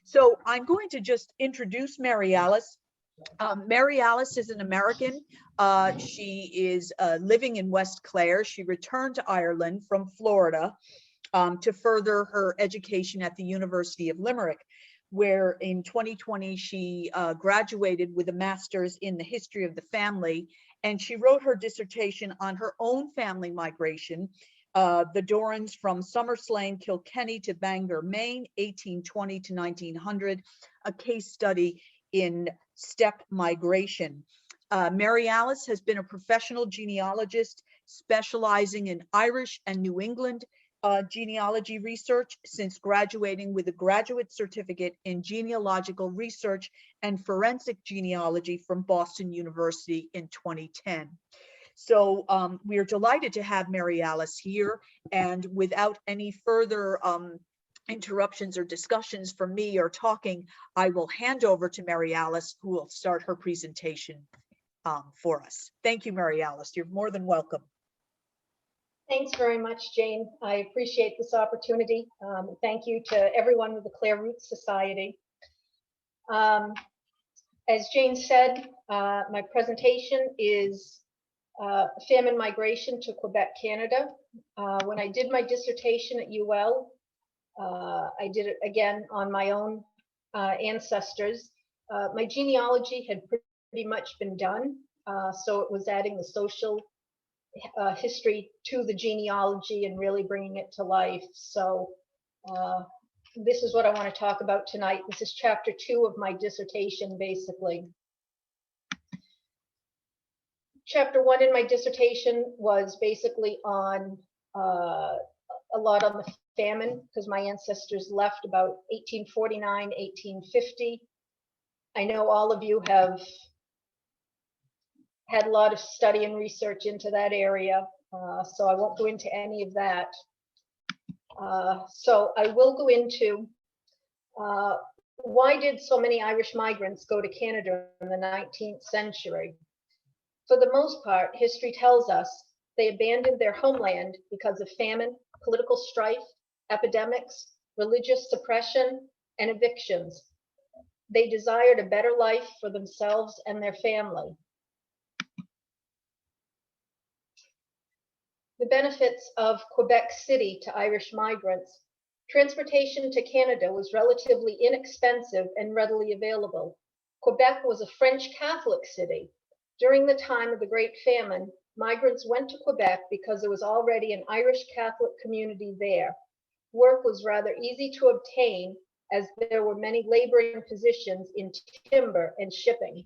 So I'm going to just introduce Mary Alice. Mary Alice is an American. She is living in West Clare. She returned to Ireland from Florida to further her education at the University of Limerick, where in 2020 she graduated with a master's in the history of the family, and she wrote her dissertation on her own family migration, the Dorans from Summerslane, Kilkenny to Bangor, Maine, 1820 to 1900, a case study in steppe migration. Mary Alice has been a professional genealogist specializing in Irish and New England genealogy research since graduating with a graduate certificate in genealogical research and forensic genealogy from Boston University in 2010. So we are delighted to have Mary Alice here, and without any further interruptions or discussions from me or talking, I will hand over to Mary Alice, who will start her presentation for us. Thank you, Mary Alice. You're more than welcome. Thanks very much, Jane. I appreciate this opportunity. Thank you to everyone with the Clare Roots Society. As Jane said, my presentation is famine migration to Quebec, Canada. When I did my dissertation at UL, I did it again on my own ancestors. My genealogy had pretty much been done, so it was adding the social history to the genealogy and really bringing it to life. So this is what I want to talk about tonight. This is chapter 2 of my dissertation, basically. Chapter 1 in my dissertation was basically on a lot on the famine, because my ancestors left about 1849, 1850. I know all of you have had a lot of study and research into that area, so I won't go into any of that. So I will go into why did so many Irish migrants go to Canada in the 19th century? For the most part, history tells us they abandoned their homeland because of famine, political strife, epidemics, religious suppression, and evictions. They desired a better life for themselves and their family. The benefits of Quebec City to Irish migrants. Transportation to Canada was relatively inexpensive and readily available. Quebec was a French Catholic city. During the time of the Great Famine, migrants went to Quebec because there was already an Irish Catholic community there. Work was rather easy to obtain as there were many laboring positions in timber and shipping.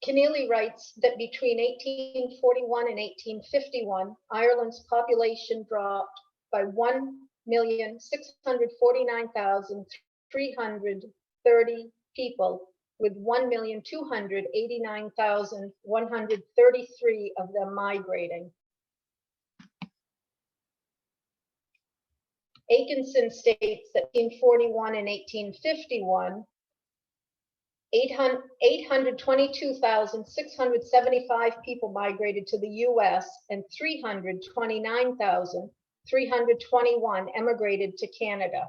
Keneally writes that between 1841 and 1851, Ireland's population dropped by 1,649,330 people, with 1,289,133 of them migrating. Atkinson states that in 1841 and 1851, 822,675 people migrated to the US and 329,321 emigrated to Canada.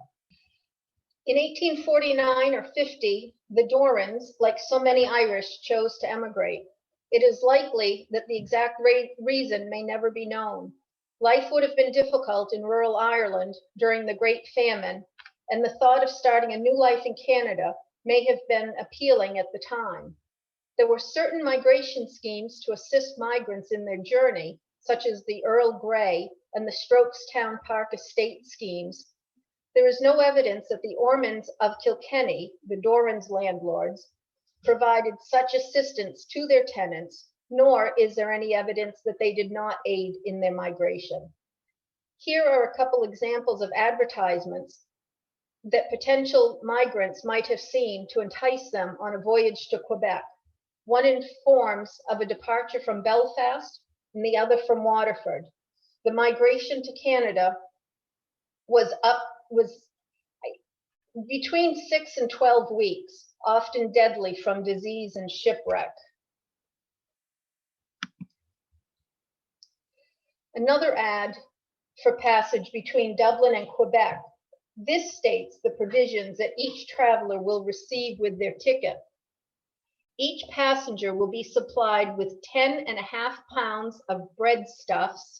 In 1849 or 50, the Dorans, like so many Irish, chose to emigrate. It is likely that the exact reason may never be known. Life would have been difficult in rural Ireland during the Great Famine, and the thought of starting a new life in Canada may have been appealing at the time. There were certain migration schemes to assist migrants in their journey, such as the Earl Grey and the Strokestown Park Estate schemes. There is no evidence that the Ormonds of Kilkenny, the Dorans landlords, provided such assistance to their tenants, nor is there any evidence that they did not aid in their migration. Here are a couple examples of advertisements that potential migrants might have seen to entice them on a voyage to Quebec. One informs of a departure from Belfast and the other from Waterford. The migration to Canada was between 6 and 12 weeks, often deadly from disease and shipwreck. Another ad for passage between Dublin and Quebec. This states the provisions that each traveler will receive with their ticket. Each passenger will be supplied with 10.5 pounds of breadstuffs,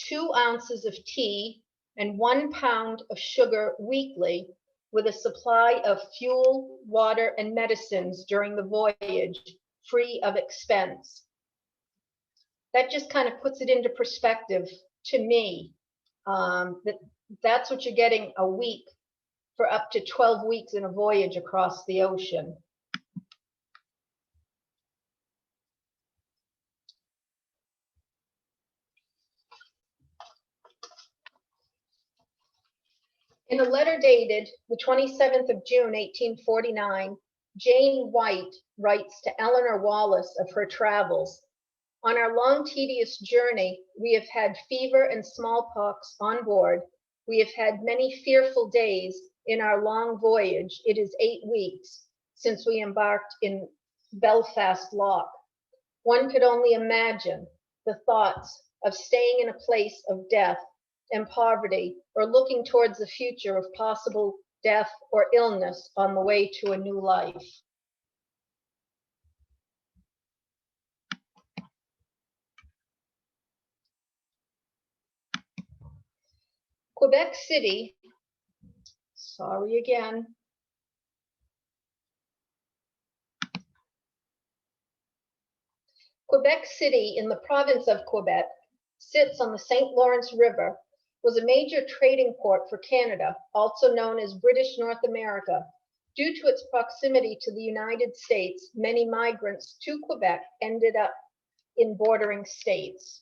2 ounces of tea, and 1 pound of sugar weekly, with a supply of fuel, water, and medicines during the voyage, free of expense. That just kind of puts it into perspective to me, that's what you're getting a week for up to 12 weeks in a voyage across the ocean. In a letter dated the 27th of June, 1849, Jane White writes to Eleanor Wallace of her travels. On our long, tedious journey, we have had fever and smallpox on board. We have had many fearful days in our long voyage. It is 8 weeks since we embarked in Belfast Lock. One could only imagine the thoughts of staying in a place of death and poverty, or looking towards the future of possible death or illness on the way to a new life. Quebec City, sorry again. Quebec City in the province of Quebec sits on the St. Lawrence River, was a major trading port for Canada, also known as British North America. Due to its proximity to the United States, many migrants to Quebec ended up in bordering states,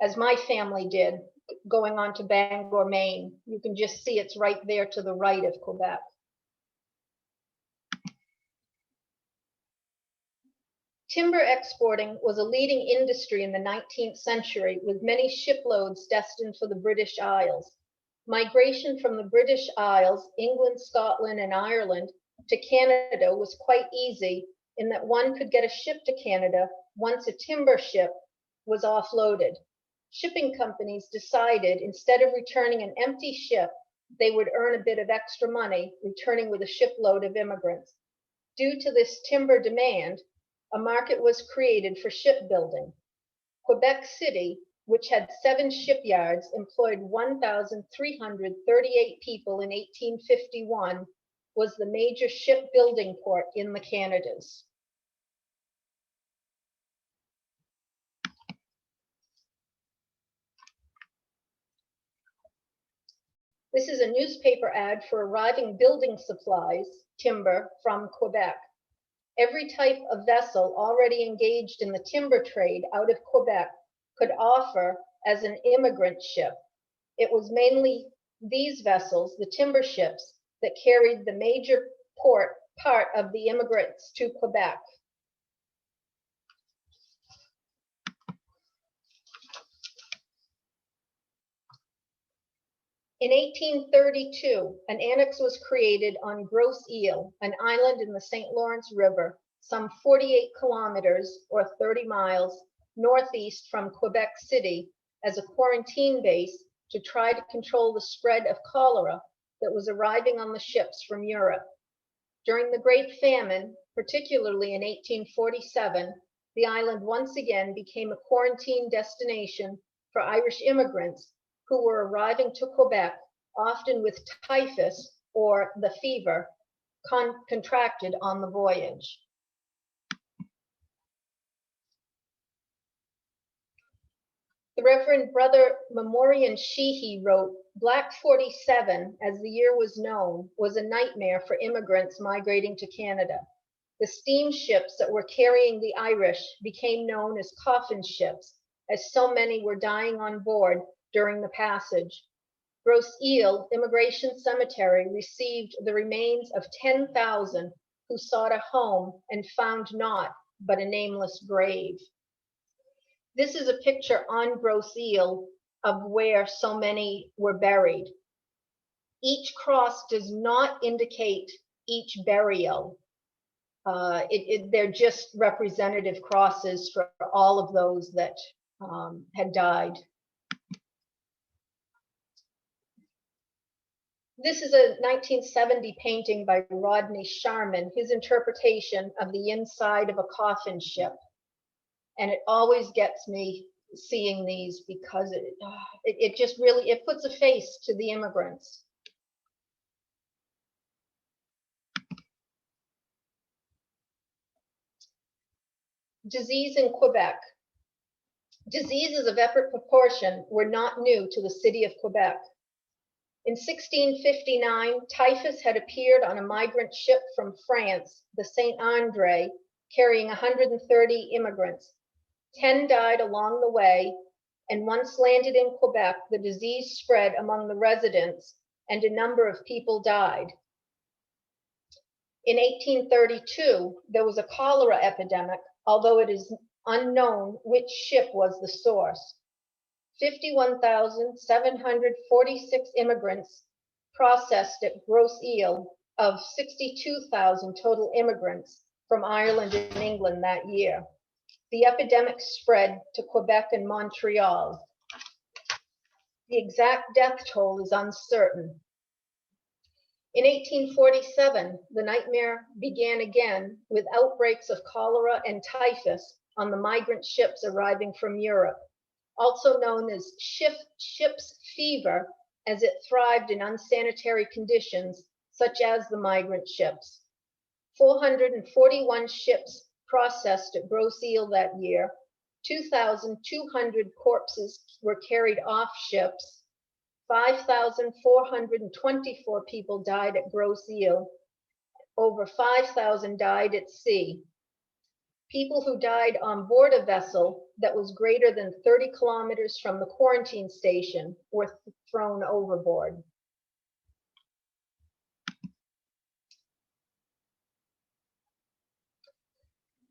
as my family did, going on to Bangor, Maine. You can just see it's right there to the right of Quebec. Timber exporting was a leading industry in the 19th century, with many shiploads destined for the British Isles. Migration from the British Isles, England, Scotland, and Ireland to Canada was quite easy in that one could get a ship to Canada once a timber ship was offloaded. Shipping companies decided instead of returning an empty ship, they would earn a bit of extra money returning with a shipload of immigrants. Due to this timber demand, a market was created for shipbuilding. Quebec City, which had 7 shipyards, employed 1,338 people in 1851, was the major shipbuilding port in the Canadas. This is a newspaper ad for arriving building supplies, timber, from Quebec. Every type of vessel already engaged in the timber trade out of Quebec could offer as an immigrant ship. It was mainly these vessels, the timber ships, that carried the major part of the immigrants to Quebec. In 1832, an annex was created on Grosse Ile, an island in the St. Lawrence River, some 48 kilometers or 30 miles northeast from Quebec City, as a quarantine base to try to control the spread of cholera that was arriving on the ships from Europe. During the Great Famine, particularly in 1847, the island once again became a quarantine destination for Irish immigrants who were arriving to Quebec, often with typhus or the fever contracted on the voyage. The Reverend Brother Memorian Sheehy wrote, "Black 47, as the year was known, was a nightmare for immigrants migrating to Canada. The steamships that were carrying the Irish became known as coffin ships, as so many were dying on board during the passage. Grosse Ile Immigration Cemetery received the remains of 10,000 who sought a home and found not but a nameless grave." This is a picture on Grosse Ile of where so many were buried. Each cross does not indicate each burial. They're just representative crosses for all of those that had died. This is a 1970 painting by Rodney Sharman, his interpretation of the inside of a coffin ship. And it always gets me seeing these because it just really, it puts a face to the immigrants. Disease in Quebec. Diseases of epic proportion were not new to the city of Quebec. In 1659, typhus had appeared on a migrant ship from France, the Saint Andre, carrying 130 immigrants. 10 died along the way, and once landed in Quebec, the disease spread among the residents, and a number of people died. In 1832, there was a cholera epidemic, although it is unknown which ship was the source. 51,746 immigrants processed at Grosse Ile of 62,000 total immigrants from Ireland and England that year. The epidemic spread to Quebec and Montreal. The exact death toll is uncertain. In 1847, the nightmare began again with outbreaks of cholera and typhus on the migrant ships arriving from Europe, also known as ship's fever, as it thrived in unsanitary conditions, such as the migrant ships. 441 ships processed at Grosse Ile that year. 2,200 corpses were carried off ships. 5,424 people died at Grosse Ile. Over 5,000 died at sea. People who died on board a vessel that was greater than 30 kilometers from the quarantine station were thrown overboard.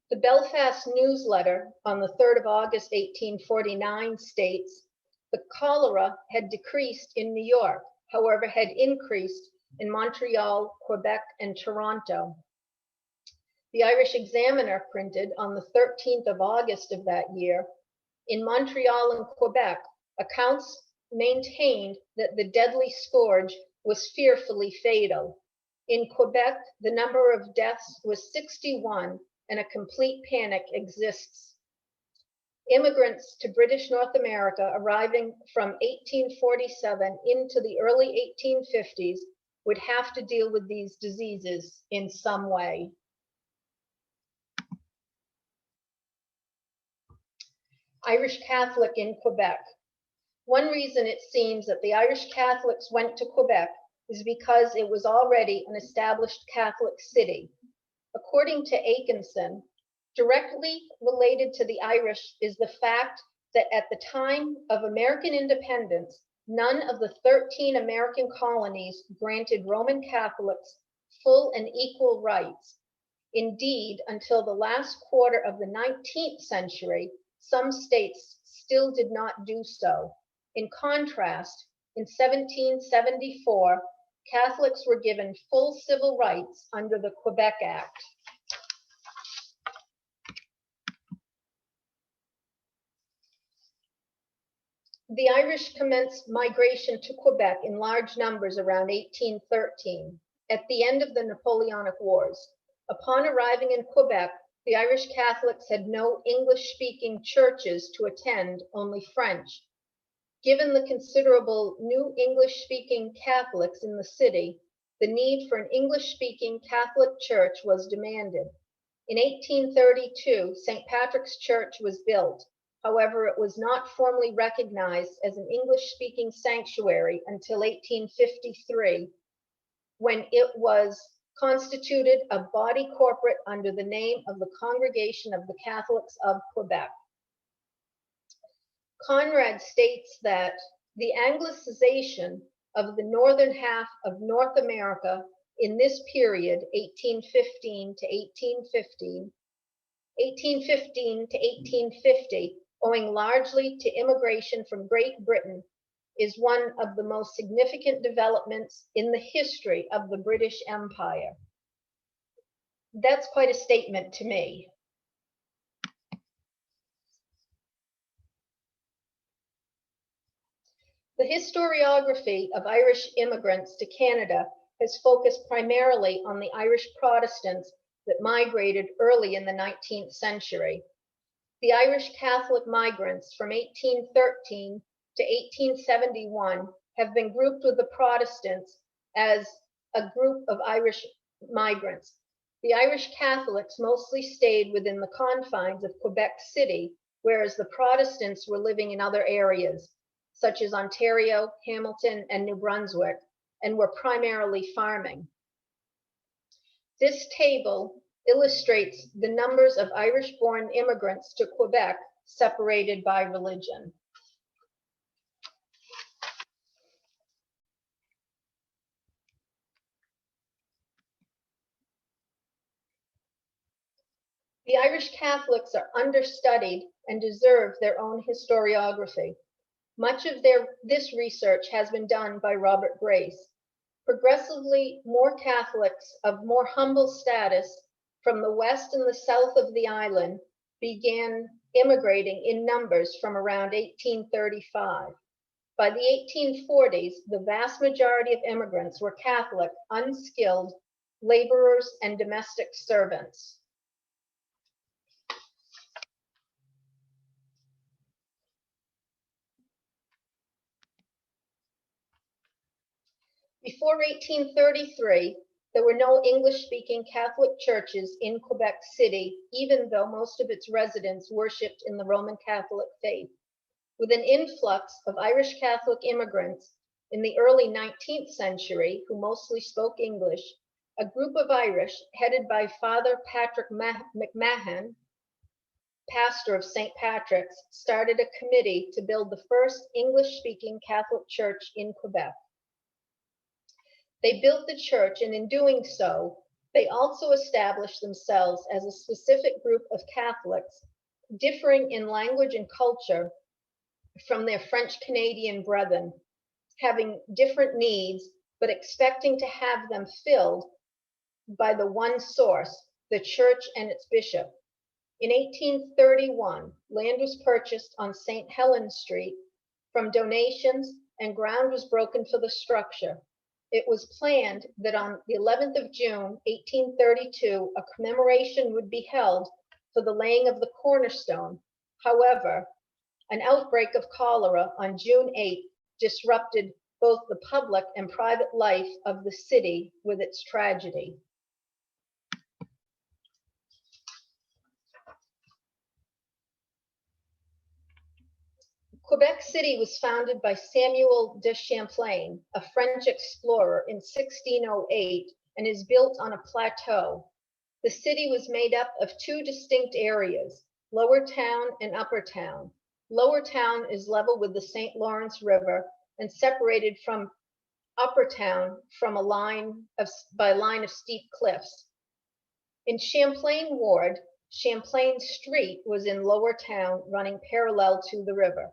The Belfast Newsletter on the 3rd of August, 1849 states, the cholera had decreased in New York, however, had increased in Montreal, Quebec, and Toronto. The Irish Examiner printed on the 13th of August of that year, in Montreal and Quebec, accounts maintained that the deadly scourge was fearfully fatal. In Quebec, the number of deaths was 61, and a complete panic exists. Immigrants to British North America arriving from 1847 into the early 1850s would have to deal with these diseases in some way. Irish Catholic in Quebec. One reason it seems that the Irish Catholics went to Quebec is because it was already an established Catholic city. According to Atkinson, directly related to the Irish is the fact that at the time of American independence, none of the 13 American colonies granted Roman Catholics full and equal rights. Indeed, until the last quarter of the 19th century, some states still did not do so. In contrast, in 1774, Catholics were given full civil rights under the Quebec Act. The Irish commenced migration to Quebec in large numbers around 1813, at the end of the Napoleonic Wars. Upon arriving in Quebec, the Irish Catholics had no English-speaking churches to attend, only French. Given the considerable new English-speaking Catholics in the city, the need for an English-speaking Catholic church was demanded. In 1832, St. Patrick's Church was built. However, it was not formally recognized as an English-speaking sanctuary until 1853, when it was constituted a body corporate under the name of the Congregation of the Catholics of Quebec. Conrad states that the Anglicization of the northern half of North America in this period, 1815 to 1850, owing largely to immigration from Great Britain, is one of the most significant developments in the history of the British Empire. That's quite a statement to me. The historiography of Irish immigrants to Canada has focused primarily on the Irish Protestants that migrated early in the 19th century. The Irish Catholic migrants from 1813 to 1871 have been grouped with the Protestants as a group of Irish migrants. The Irish Catholics mostly stayed within the confines of Quebec City, whereas the Protestants were living in other areas, such as Ontario, Hamilton, and New Brunswick, and were primarily farming. This table illustrates the numbers of Irish-born immigrants to Quebec separated by religion. The Irish Catholics are understudied and deserve their own historiography. Much of this research has been done by Robert Grace. Progressively more Catholics of more humble status from the west and the south of the island began immigrating in numbers from around 1835. By the 1840s, the vast majority of immigrants were Catholic, unskilled laborers and domestic servants. Before 1833, there were no English-speaking Catholic churches in Quebec City, even though most of its residents worshipped in the Roman Catholic faith. With an influx of Irish Catholic immigrants in the early 19th century, who mostly spoke English, a group of Irish, headed by Father Patrick McMahon, pastor of St. Patrick's, started a committee to build the first English-speaking Catholic church in Quebec. They built the church, and in doing so, they also established themselves as a specific group of Catholics, differing in language and culture from their French-Canadian brethren, having different needs, but expecting to have them filled by the one source, the church and its bishop. In 1831, land was purchased on St. Helens Street from donations, and ground was broken for the structure. It was planned that on the 11th of June, 1832, a commemoration would be held for the laying of the cornerstone. However, an outbreak of cholera on June 8 disrupted both the public and private life of the city with its tragedy. Quebec City was founded by Samuel de Champlain, a French explorer, in 1608 and is built on a plateau. The city was made up of two distinct areas, Lower Town and Upper Town. Lower Town is level with the St. Lawrence River and separated from Upper Town from by a line of steep cliffs. In Champlain Ward, Champlain Street was in Lower Town, running parallel to the river.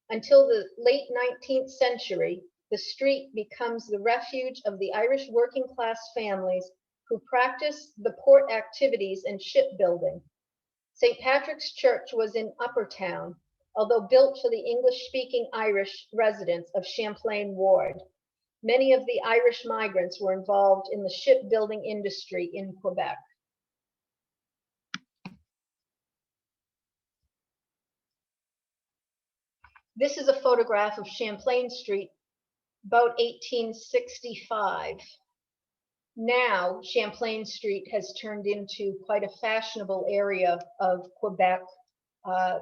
Until the late 19th century, the street becomes the refuge of the Irish working class families who practice the port activities and shipbuilding. St. Patrick's Church was in Upper Town, although built for the English-speaking Irish residents of Champlain Ward. Many of the Irish migrants were involved in the shipbuilding industry in Quebec. This is a photograph of Champlain Street about 1865. Now, Champlain Street has turned into quite a fashionable area of Quebec,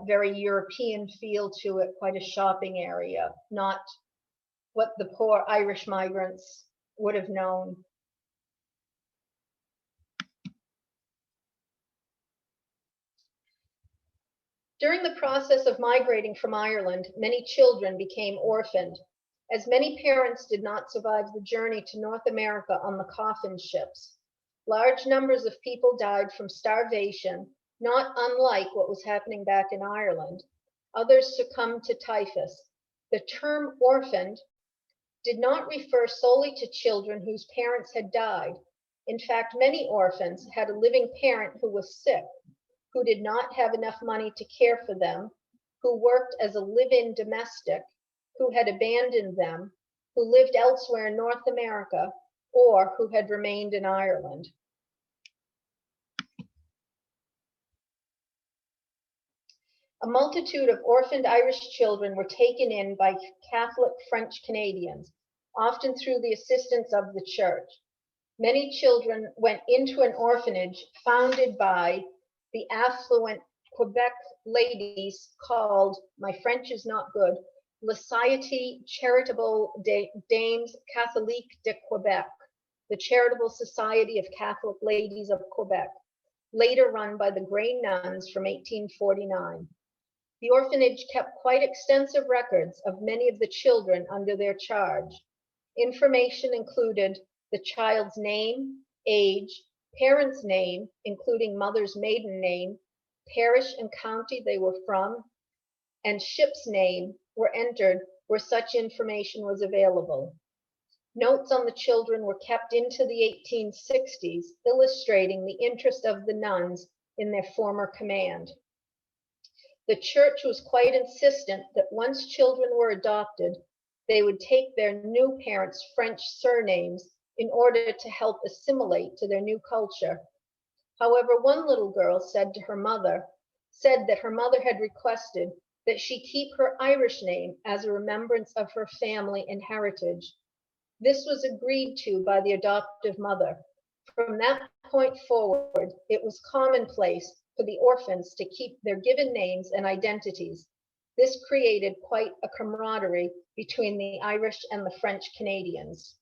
very European feel to it, quite a shopping area, not what the poor Irish migrants would have known. During the process of migrating from Ireland, many children became orphaned, as many parents did not survive the journey to North America on the coffin ships. Large numbers of people died from starvation, not unlike what was happening back in Ireland. Others succumbed to typhus. The term orphaned did not refer solely to children whose parents had died. In fact, many orphans had a living parent who was sick, who did not have enough money to care for them, who worked as a live-in domestic, who had abandoned them, who lived elsewhere in North America, or who had remained in Ireland. A multitude of orphaned Irish children were taken in by Catholic French Canadians, often through the assistance of the church. Many children went into an orphanage founded by the affluent Quebec ladies called, my French is not good, La Société Charitable des Dames Catholiques de Quebec, the Charitable Society of Catholic Ladies of Quebec, later run by the Grey Nuns from 1849. The orphanage kept quite extensive records of many of the children under their charge. Information included the child's name, age, parent's name, including mother's maiden name, parish and county they were from, and ship's name were entered where such information was available. Notes on the children were kept into the 1860s, illustrating the interest of the nuns in their former command. The church was quite insistent that once children were adopted, they would take their new parents' French surnames in order to help assimilate to their new culture. However, one little girl said that her mother had requested that she keep her Irish name as a remembrance of her family and heritage. This was agreed to by the adoptive mother. From that point forward, it was commonplace for the orphans to keep their given names and identities. This created quite a camaraderie between the Irish and the French Canadians.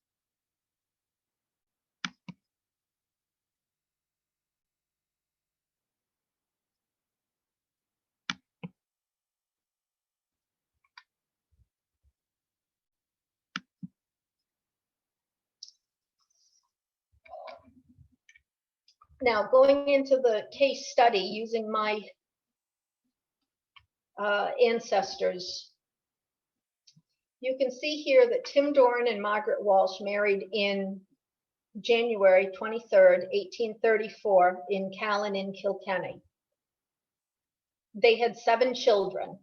Now, going into the case study using my ancestors, you can see here that Tim Doran and Margaret Walsh married in January 23rd, 1834 in Callan in Kilkenny. They had 7 children,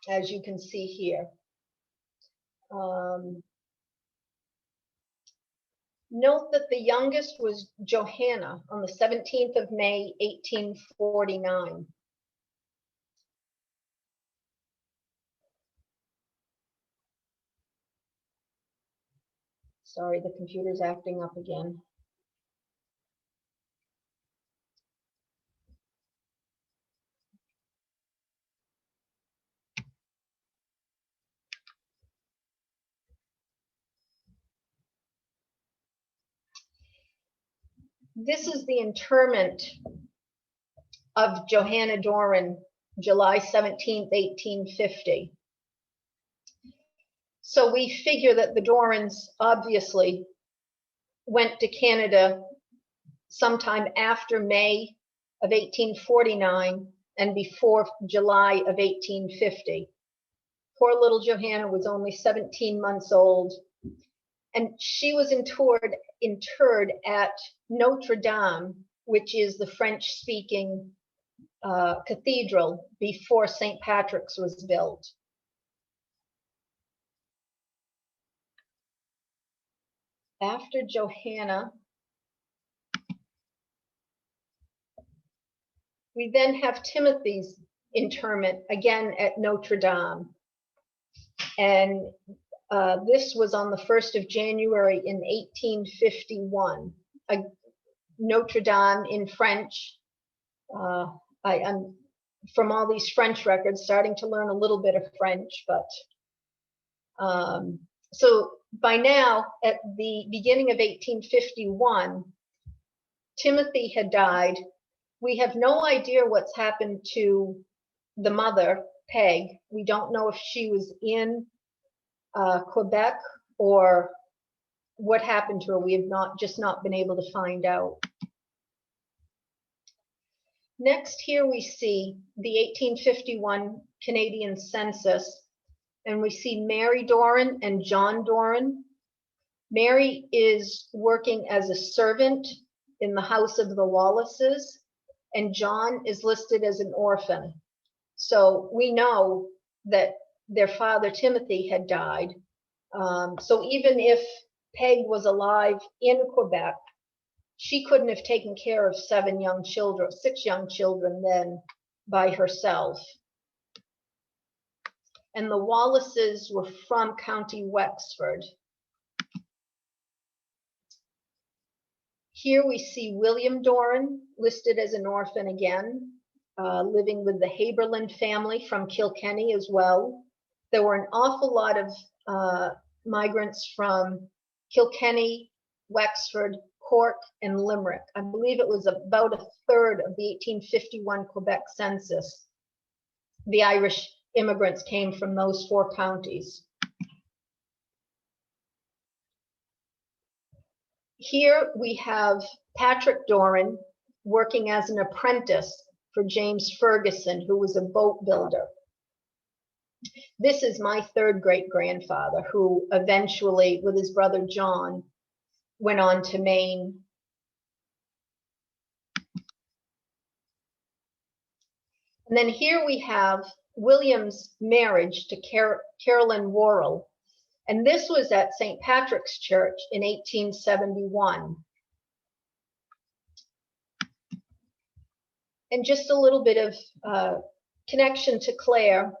as you can see here. Note that the youngest was Johanna on the 17th of May, 1849. Sorry, the computer's acting up again. This is the interment of Johanna Doran, July 17th, 1850. So we figure that the Dorans obviously went to Canada sometime after May of 1849 and before July of 1850. Poor little Johanna was only 17 months old, and she was interred at Notre Dame, which is the French-speaking cathedral before St. Patrick's was built. After Johanna, we then have Timothy's interment, again at Notre Dame. And this was on the 1st of January in 1851. Notre Dame in French. I'm, from all these French records, starting to learn a little bit of French, but so by now, at the beginning of 1851, Timothy had died. We have no idea what's happened to the mother, Peg. We don't know if she was in Quebec or what happened to her. We have not been able to find out. Next, here we see the 1851 Canadian census, and we see Mary Doran and John Doran. Mary is working as a servant in the house of the Wildases, and John is listed as an orphan. So we know that their father Timothy had died. So even if Peg was alive in Quebec, she couldn't have taken care of 6 young children then by herself. And the Wildases were from County Wexford. Here we see William Doran listed as an orphan again, living with the Haberland family from Kilkenny as well. There were an awful lot of migrants from Kilkenny, Wexford, Cork, and Limerick. I believe it was about a third of the 1851 Quebec census. The Irish immigrants came from those 4 counties. Here we have Patrick Doran working as an apprentice for James Ferguson, who was a boat builder. This is my 3rd great-grandfather, who eventually, with his brother John, went on to Maine. And then here we have William's marriage to Carolyn Worrell. And this was at St. Patrick's Church in 1871. And just a little bit of connection to Clare.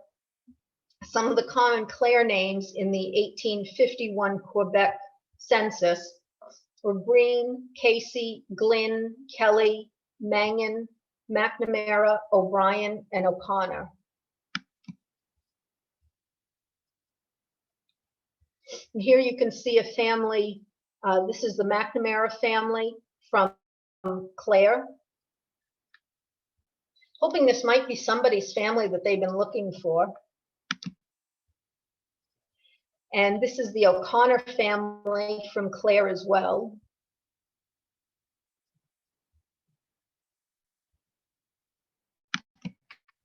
Some of the common Clare names in the 1851 Quebec census were Breen, Casey, Glynn, Kelly, Mangan, McNamara, O'Brien, and O'Connor. And here you can see a family. This is the McNamara family from Clare. Hoping this might be somebody's family that they've been looking for. And this is the O'Connor family from Clare as well.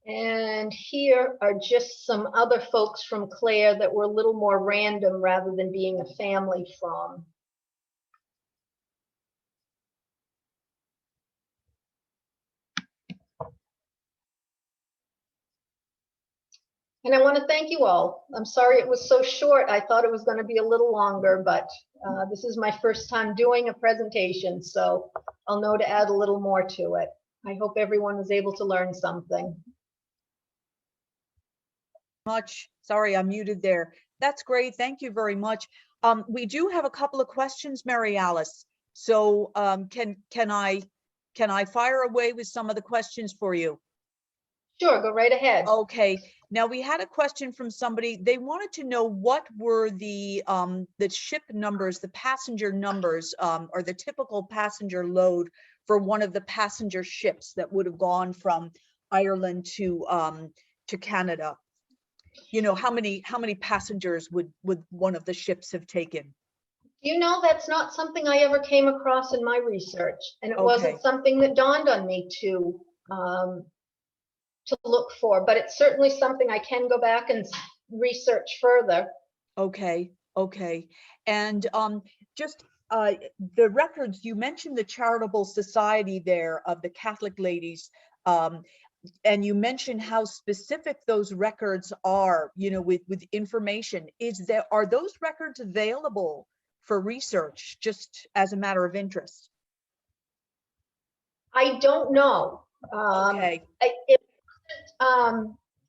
And here are just some other folks from Clare that were a little more random rather than being a family from. And I want to thank you all. I'm sorry it was so short. I thought it was going to be a little longer, but this is my first time doing a presentation, so I'll know to add a little more to it. I hope everyone was able to learn something. Sorry, I'm muted there. That's great. Thank you very much. We do have a couple of questions, Mary Alice. So can I fire away with some of the questions for you? Sure, go right ahead. Okay. Now we had a question from somebody. They wanted to know what were the ship numbers, the passenger numbers, or the typical passenger load for one of the passenger ships that would have gone from Ireland to Canada. You know, how many passengers would one of the ships have taken? You know, that's not something I ever came across in my research, and it wasn't something that dawned on me to look for, but it's certainly something I can go back and research further. Okay. And just the records, you mentioned the charitable society there of the Catholic ladies, and you mentioned how specific those records are, you know, with information. Are those records available for research, just as a matter of interest? I don't know. Okay.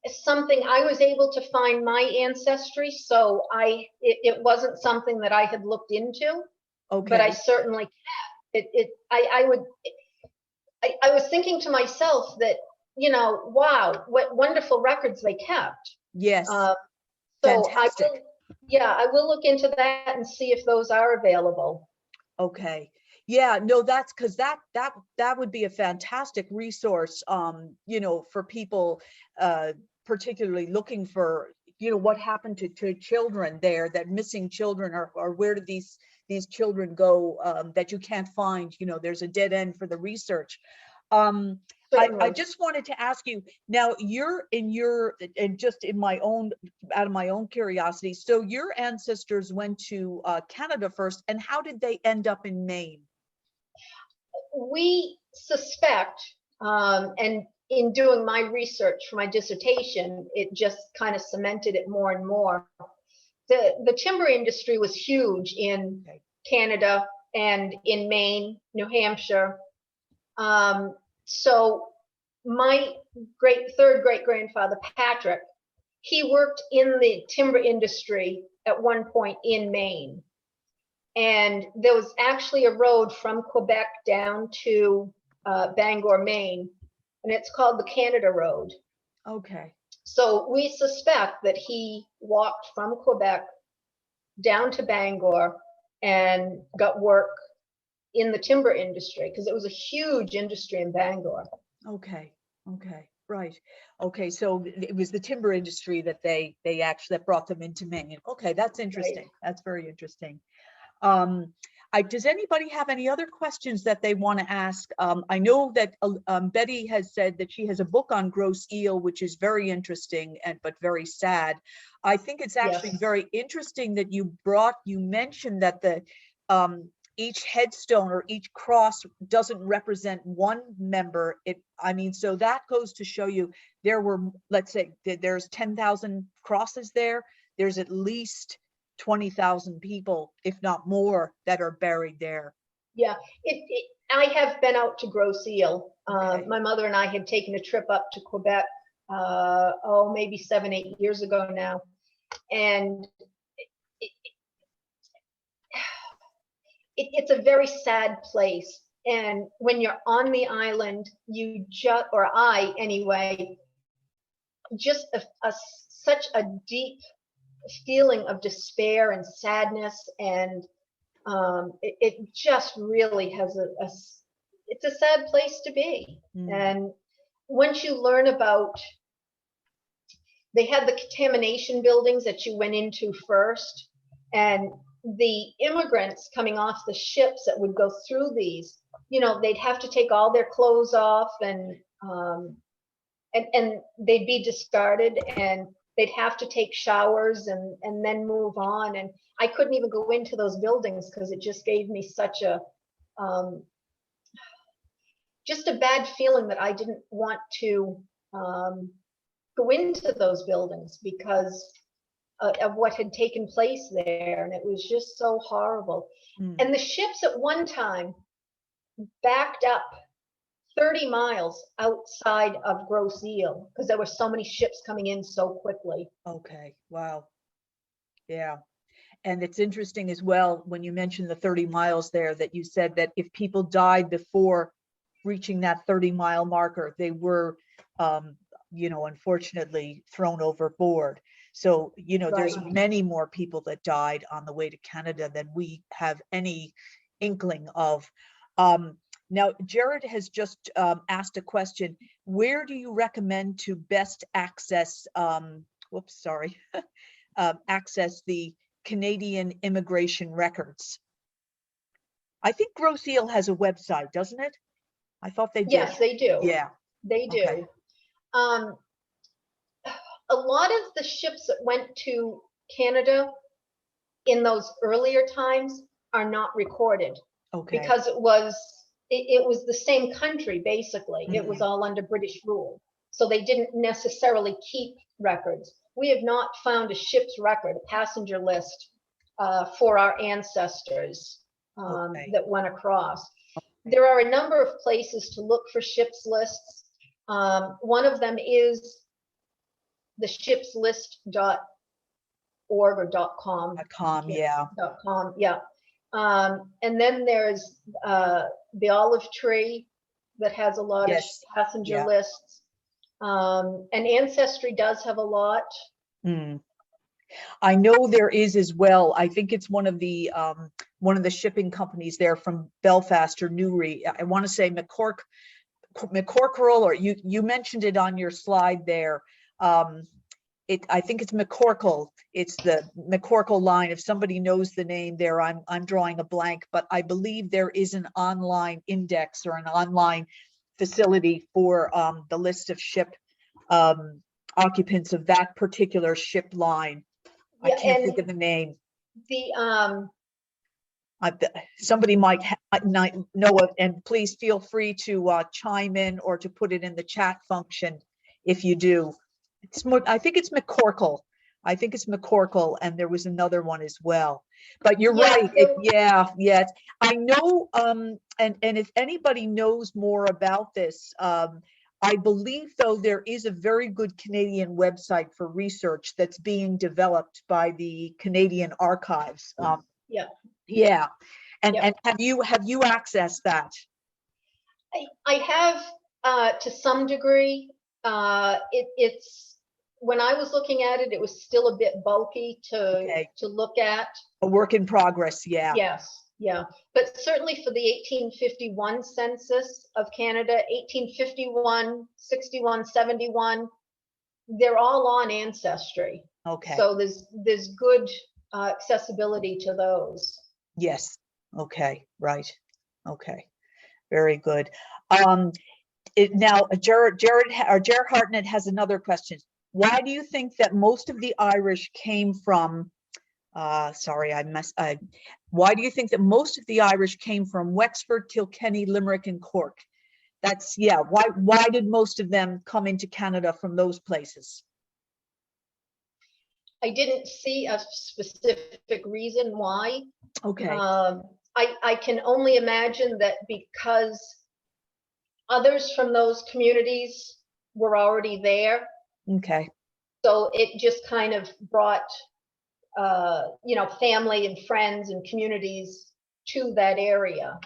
It's something I was able to find my ancestry, so it wasn't something that I had looked into. Okay. But I certainly can. I was thinking to myself that, you know, wow, what wonderful records they kept. Yes. So fantastic. I will look into that and see if those are available. Okay. Yeah, no, that's because that would be a fantastic resource, you know, for people, particularly looking for, you know, what happened to children there, that missing children, or where did these children go, that you can't find, you know, there's a dead end for the research. I just wanted to ask you now, just out of my own curiosity, so your ancestors went to Canada first, and how did they end up in Maine? We suspect, and in doing my research for my dissertation, it just kind of cemented it more and more. The timber industry was huge in Canada and in Maine, New Hampshire. So my third great grandfather, Patrick, he worked in the timber industry at one point in Maine. And there was actually a road from Quebec down to Bangor, Maine, and it's called the Canada Road. Okay. So we suspect that he walked from Quebec down to Bangor and got work in the timber industry, because it was a huge industry in Bangor. Okay. Okay. Right. Okay. So it was the timber industry that they actually that brought them into Maine. Okay, that's interesting. Right. That's very interesting. Does anybody have any other questions that they want to ask? I know that Betty has said that she has a book on gross eel, which is very interesting but very sad. I think it's actually very interesting that you mentioned that the each headstone or each cross doesn't represent one member. So that goes to show you there were, let's say there's 10,000 crosses there. There's at least 20,000 people, if not more, that are buried there. Yeah, I have been out to gross eel. Okay. My mother and I had taken a trip up to Quebec, maybe 7-8 years ago now. And it's a very sad place. And when you're on the island, or I anyway, just such a deep feeling of despair and sadness, and it just really has it's a sad place to be. And once you learn about, they had the contamination buildings that you went into first, and the immigrants coming off the ships that would go through these, they'd have to take all their clothes off, and they'd be discarded, and they'd have to take showers and then move on. And I couldn't even go into those buildings because it just gave me such a just a bad feeling that I didn't want to go into those buildings because of what had taken place there. And it was just so horrible. And the ships at one time backed up 30 miles outside of Grosse Ile because there were so many ships coming in so quickly. Okay, wow. Yeah. And it's interesting as well, when you mentioned the 30 miles there, that you said that if people died before reaching that 30-mile marker, they were, unfortunately thrown overboard. So, there's many more people that died on the way to Canada than we have any inkling of. Now, Jared has just asked a question. Where do you recommend to best access, access the Canadian immigration records? I think Grosse Ile has a website, doesn't it? I thought they did. Yes, they do. Yeah. They do. Okay. A lot of the ships that went to Canada in those earlier times are not recorded. Okay. Because it was the same country, basically. It was all under British rule. So they didn't necessarily keep records. We have not found a ship's record, a passenger list for our ancestors that went across. There are a number of places to look for ships lists. One of them is the shipslist.org or .com. Yeah. .com, yeah. And then there's the Olive Tree that has a lot of passenger lists. And Ancestry does have a lot. I know there is as well. I think it's one of the shipping companies there from Belfast or Newry. I want to say McCorkle, or you mentioned it on your slide there. I think it's McCorkle. It's the McCorkle line. If somebody knows the name there, I'm drawing a blank, but I believe there is an online index or an online facility for the list of ship occupants of that particular ship line. I can't think of the name. Somebody might not know it, and please feel free to chime in or to put it in the chat function if you do. I think it's McCorkle. I think it's McCorkle, and there was another one as well. But you're right. Yeah. I know. And if anybody knows more about this, I believe though there is a very good Canadian website for research that's being developed by the Canadian Archives. Yeah. And have you accessed that? I have to some degree. It's when I was looking at it, it was still a bit bulky to look at. A work in progress, yeah. Yes, yeah. But certainly for the 1851 census of Canada, 1851, 61, 71, they're all on Ancestry. Okay. So there's good accessibility to those. Yes. Okay. Right. Okay. Very good. Now, Jared Hartnett has another question. Why do you think that most of the Irish came from? Why do you think that most of the Irish came from Wexford, Kilkenny, Limerick, and Cork? That's Why did most of them come into Canada from those places? I didn't see a specific reason why. Okay. I can only imagine that because others from those communities were already there. Okay. So it just kind of brought, family and friends and communities to that area.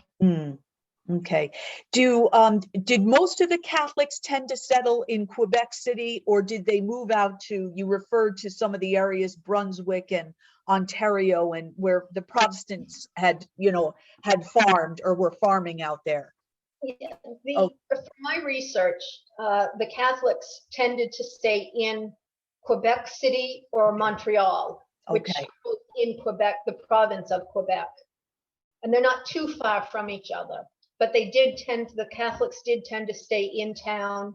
Okay. Did most of the Catholics tend to settle in Quebec City, or did they move out to, you referred to some of the areas, Brunswick and Ontario, and where the Protestants had farmed or were farming out there? Yeah, from my research, the Catholics tended to stay in Quebec City or Montreal, which is in Quebec, the province of Quebec. And they're not too far from each other, but the Catholics did tend to stay in town.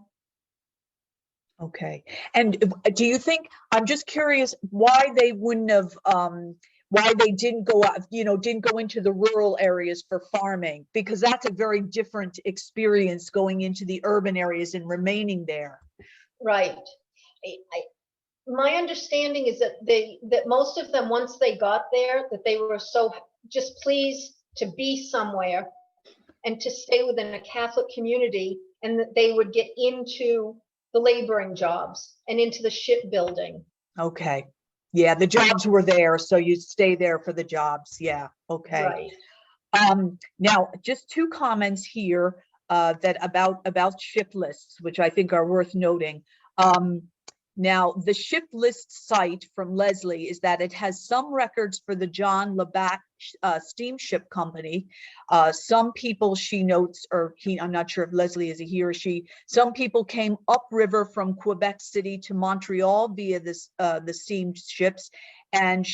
Okay. And do you think, I'm just curious why they wouldn't have, why they didn't go out, didn't go into the rural areas for farming, because that's a very different experience going into the urban areas and remaining there. Right. My understanding is that most of them, once they got there, that they were so just pleased to be somewhere and to stay within a Catholic community, and that they would get into the laboring jobs and into the shipbuilding. Okay. Yeah, the jobs were there, so you stay there for the jobs. Yeah. Okay. Right. Now, just two comments here that about ship lists, which I think are worth noting. Now, the ship list site from Leslie is that it has some records for the John Labatt Steamship Company. Some people, she notes, or he, I'm not sure if Leslie is a he or she, some people came upriver from Quebec City to Montreal via this, the steamships. And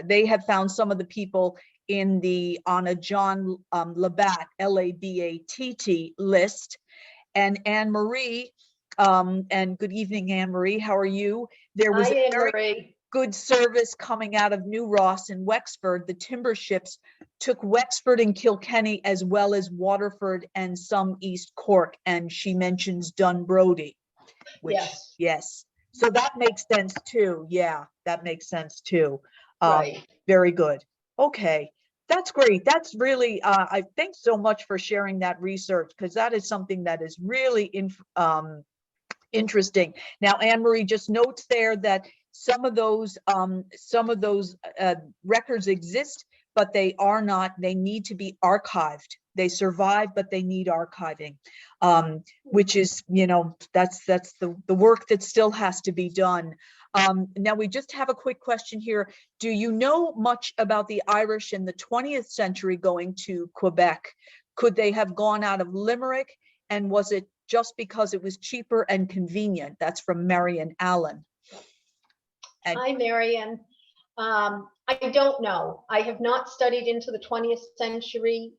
they have found some of the people on a John Labatt, Labatt list. And Anne Marie, and good evening, Anne Marie. How are you? There was a very good service coming out of New Ross and Wexford. The timber ships took Wexford and Kilkenny, as well as Waterford and some East Cork. And she mentions Dunbrody, which yes. So that makes sense too. Yeah, that makes sense too. Right. Very good. Okay. That's great. That's really, I thanks so much for sharing that research, because that is something that is really interesting. Now, Anne Marie just notes there that some of those records exist, but they are not, they need to be archived. They survive, but they need archiving, which is, that's the work that still has to be done. Now we just have a quick question here. Do you know much about the Irish in the 20th century going to Quebec? Could they have gone out of Limerick? And was it just because it was cheaper and convenient? That's from Marion Allen. Hi, Marion. I don't know. I have not studied into the 20th century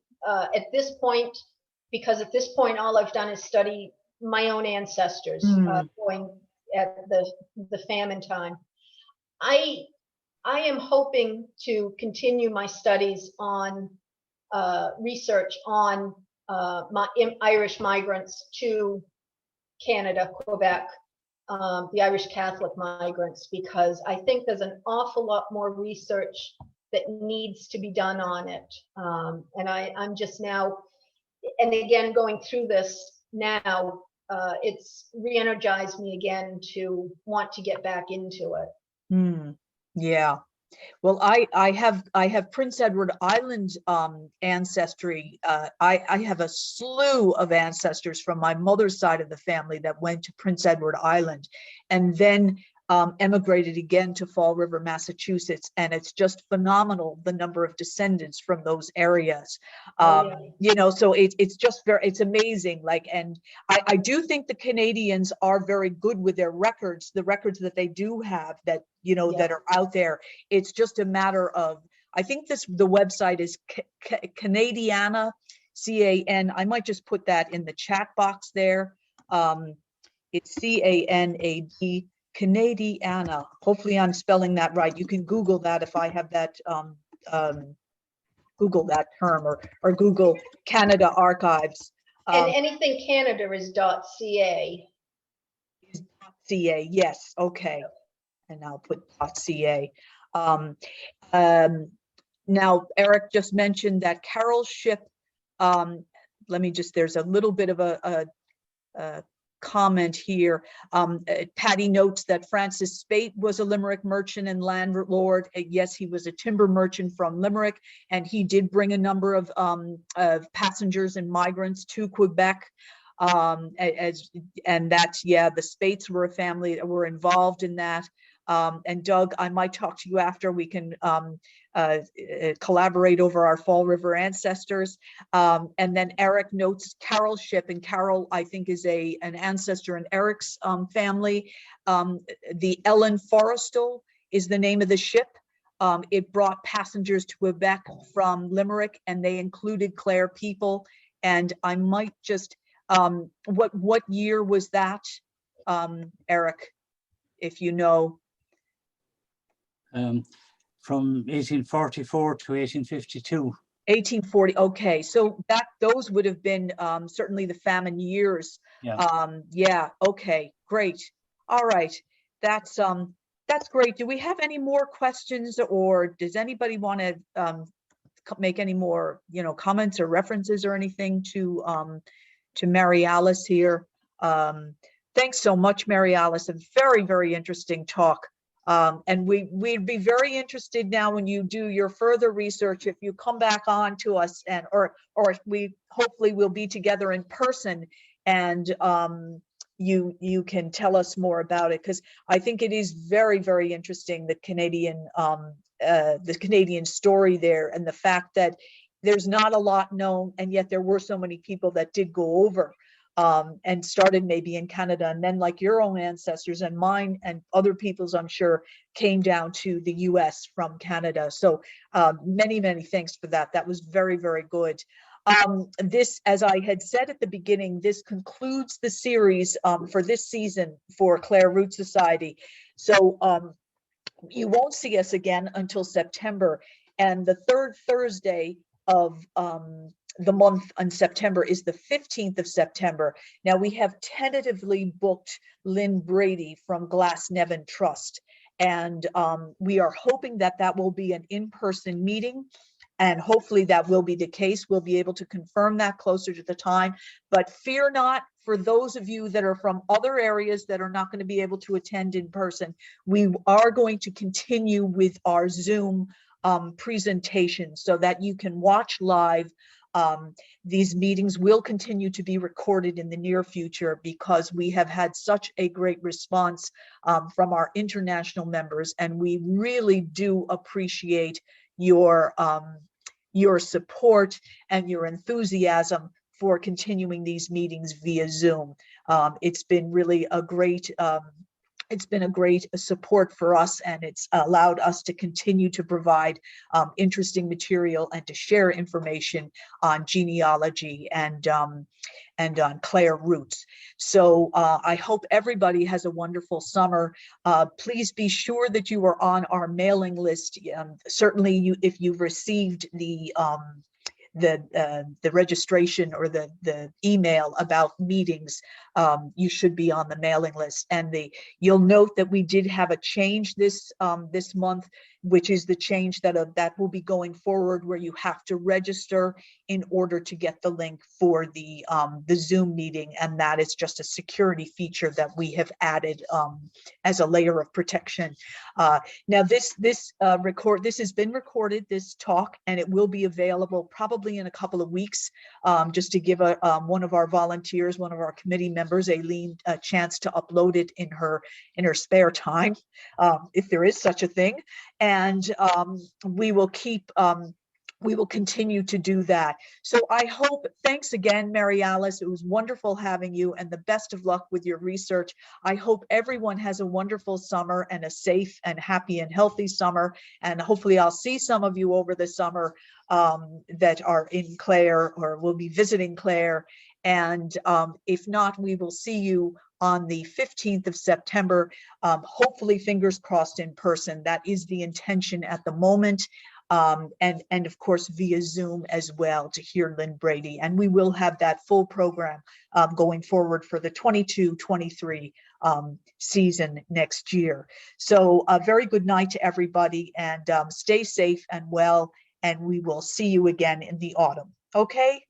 at this point, because at this point, all I've done is study my own ancestors going at the famine time. I I am hoping to continue my studies on research on Irish migrants to Canada, Quebec, the Irish Catholic migrants, because I think there's an awful lot more research that needs to be done on it. And I'm just now, and again, going through this now, it's re-energized me again to want to get back into it. Yeah. Well, I have Prince Edward Island ancestry. I have a slew of ancestors from my mother's side of the family that went to Prince Edward Island and then emigrated again to Fall River, Massachusetts. And it's just phenomenal, the number of descendants from those areas. You know, so it's just it's amazing. Like, and I do think the Canadians are very good with their records, the records that they do have that, you know, that are out there. It's just a matter of, I think the website is Canadiana, C-A-N. I might just put that in the chat box there. It's C-A-N-A-D, Canadiana. Hopefully I'm spelling that right. You can Google that if I have that, Google that term, or Google Canada Archives. And anything Canada is .ca. .ca, yes, okay. And I'll put .ca. Now, Eric just mentioned that Carol Ship, let me just, there's a little bit of a comment here. Patty notes that Francis Spate was a Limerick merchant and landlord. Yes, he was a timber merchant from Limerick, and he did bring a number of passengers and migrants to Quebec. And that's, yeah, the Spates were a family that were involved in that. And Doug, I might talk to you after. We can collaborate over our Fall River ancestors. And then Eric notes Carol Ship, and Carol, I think, is an ancestor in Eric's family. The Ellen Forrestal is the name of the ship. It brought passengers to Quebec from Limerick, and they included Clare people. And I might just, what year was that, Eric, if you know? From 1844 to 1852. 1840. Okay, so those would have been certainly the famine years. Yeah. Okay, great. All right, that's great. Do we have any more questions, or does anybody want to make any more, you know, comments or references or anything to Mary Alice here? Thanks so much, Mary Alice. A very, very interesting talk. And we'd be very interested now when you do your further research, if you come back on to us, and or we hopefully will be together in person, and you can tell us more about it, because I think it is very, very interesting, the Canadian story there, and the fact that there's not a lot known, and yet there were so many people that did go over. And started maybe in Canada, and then, like your own ancestors and mine and other people's, I'm sure, came down to the US from Canada. So many, many thanks for that. That was very, very good. This, as I had said at the beginning, this concludes the series for this season for Clare Root Society. So you won't see us again until September, and the third Thursday of the month in September is the 15th of September. Now, we have tentatively booked Lynn Brady from Glasnevin Trust, and we are hoping that that will be an in-person meeting, and hopefully that will be the case. We'll be able to confirm that closer to the time, but fear not. For those of you that are from other areas that are not going to be able to attend in person, we are going to continue with our Zoom presentation so that you can watch live. These meetings will continue to be recorded in the near future, because we have had such a great response from our international members, and we really do appreciate your support and your enthusiasm for continuing these meetings via Zoom. It's been really a great It's been a great support for us, and it's allowed us to continue to provide interesting material and to share information on genealogy and on Clare roots. So I hope everybody has a wonderful summer. Please be sure that you are on our mailing list. Certainly, if you've received the registration or the email about meetings, you should be on the mailing list. And you'll note that we did have a change this month, which is the change that will be going forward, where you have to register in order to get the link for the Zoom meeting, and that is just a security feature that we have added as a layer of protection. Now this has been recorded, this talk, and it will be available probably in a couple of weeks, just to give one of our volunteers, one of our committee members, Aileen, a chance to upload it in her spare time, if there is such a thing. And we will continue to do that. So I hope, thanks again, Mary Alice. It was wonderful having you, and the best of luck with your research. I hope everyone has a wonderful summer and a safe and happy and healthy summer. And hopefully I'll see some of you over the summer that are in Clare or will be visiting Clare. And if not, we will see you on the 15th of September, hopefully fingers crossed in person. That is the intention at the moment. And of course via Zoom as well, to hear Lynn Brady. And we will have that full program going forward for the 22-23 season next year. So a very good night to everybody, and stay safe and well, and we will see you again in the autumn. Okay?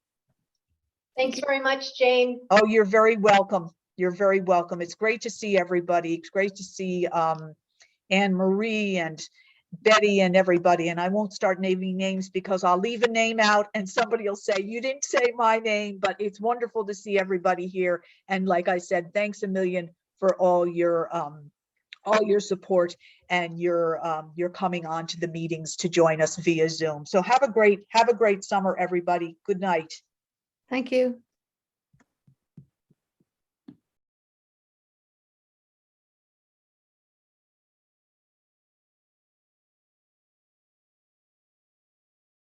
Thanks very much, Jane. Oh, you're very welcome. You're very welcome. It's great to see everybody. It's great to see Anne Marie and Betty and everybody. And I won't start naming names because I'll leave a name out and somebody will say, you didn't say my name, but it's wonderful to see everybody here. And like I said, thanks a million for all your support and your coming on to the meetings to join us via Zoom. So have a great summer, everybody. Good night. Thank you.